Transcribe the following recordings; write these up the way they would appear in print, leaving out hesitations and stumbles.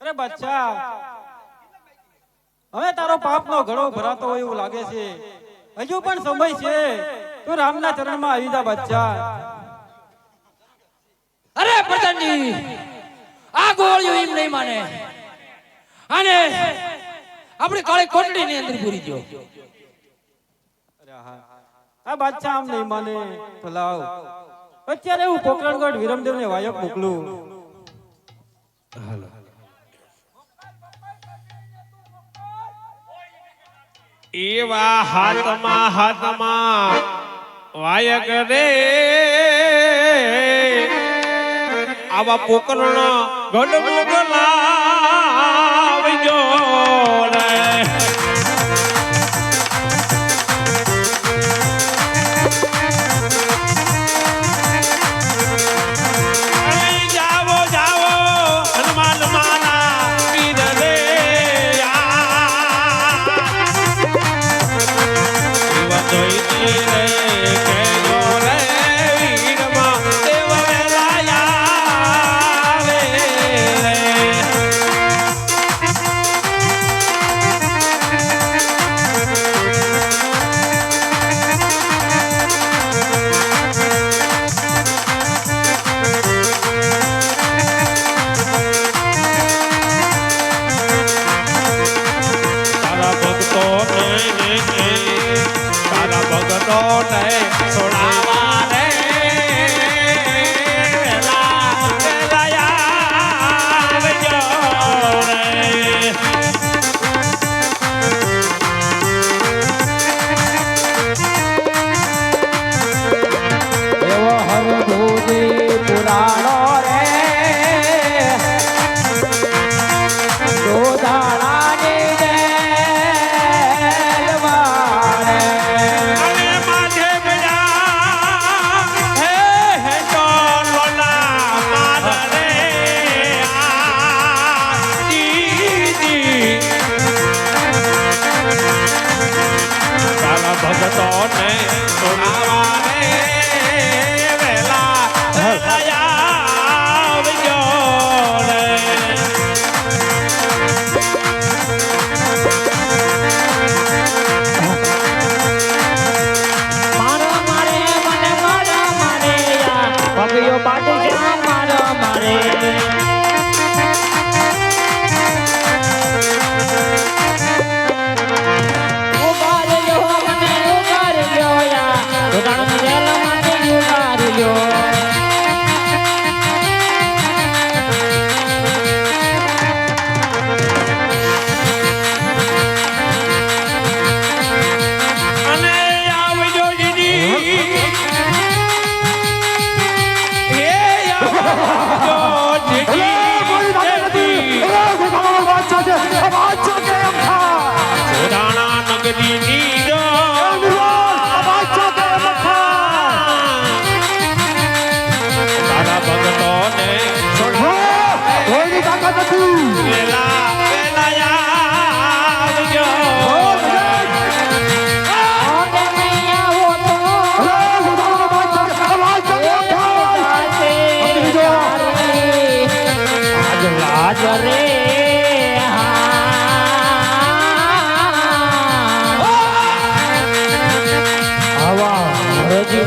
અરે બચ્ચા, હવે તારો પાપનો ઘડો ભરાતો હોય એવું લાગે છે. હજુ પણ સમય છે. તું રામના ચરણમાં આવી જા બચ્ચા. અરે પ્રધાનજી, આ ગોળીઓ એમ નહીં માને. અને આપણી કાળી કોટડી ની અંદર પૂરી દો. આ બચ્ચા આમ નહીં માને તો લાવ અત્યારે હું પોકરણગઢ વિરમદેવ ને વાયક મોકલું. એવા હાથમાં વાયક રે આવા પોકરણ ગઢ મોકલાવજો રે.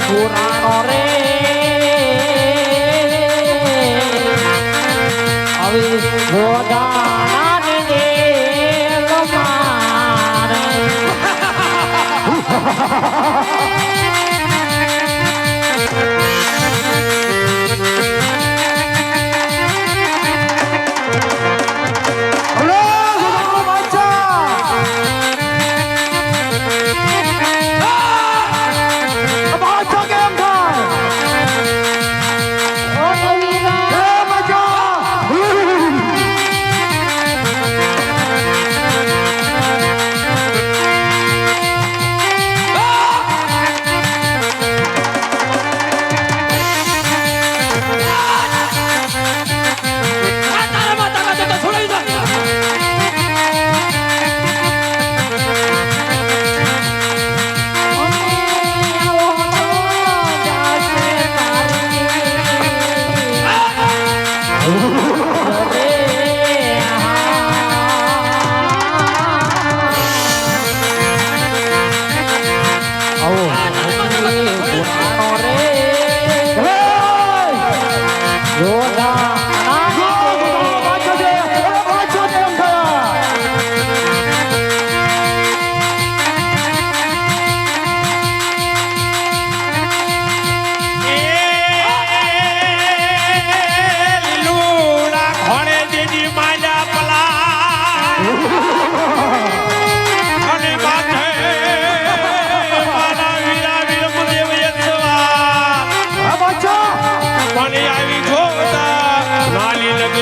પુરાણો રે આવી ગોદાના ને મારે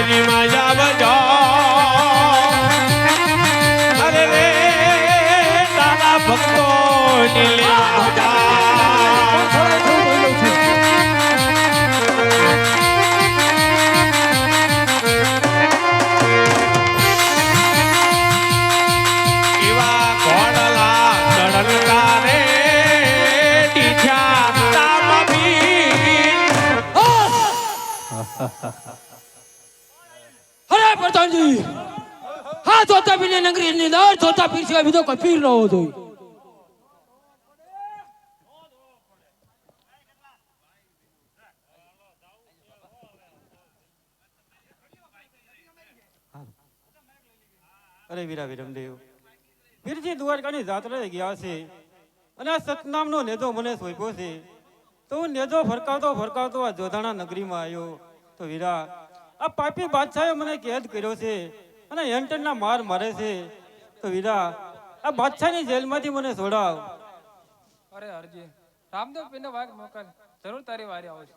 નગરીમાં આવજો અરે રે તારા ભક્તો એવા ઘોડલા ચડતા રે ટીઠ્યા તારા ભીર અરે પ્રધાનજી હા જોતા પીર નગરી ની અંદર જોતા પીર સિવાય બીજો કોઈ પીર ન હોતો અરે વીરા વિરમદેવ વીરજી દ્વારકાની જાત્રાએ ગયા છે અને આ સતનામનો નેજો મને સોંપ્યો છે તો હું નેજો ફરકાવતો આ જોધાણા નગરીમાં આવ્યો તો વીરા આ પાપી બાદશાહે મને કેદ કર્યો છે અને હેન્ટનના માર મારે છે તો વીરા આ બાદશાહની જેલમાંથી મને છોડાવ. અરે હરજી રામદેવ પીને વાઘ મોકલ જરૂર તારી વારી આવશે.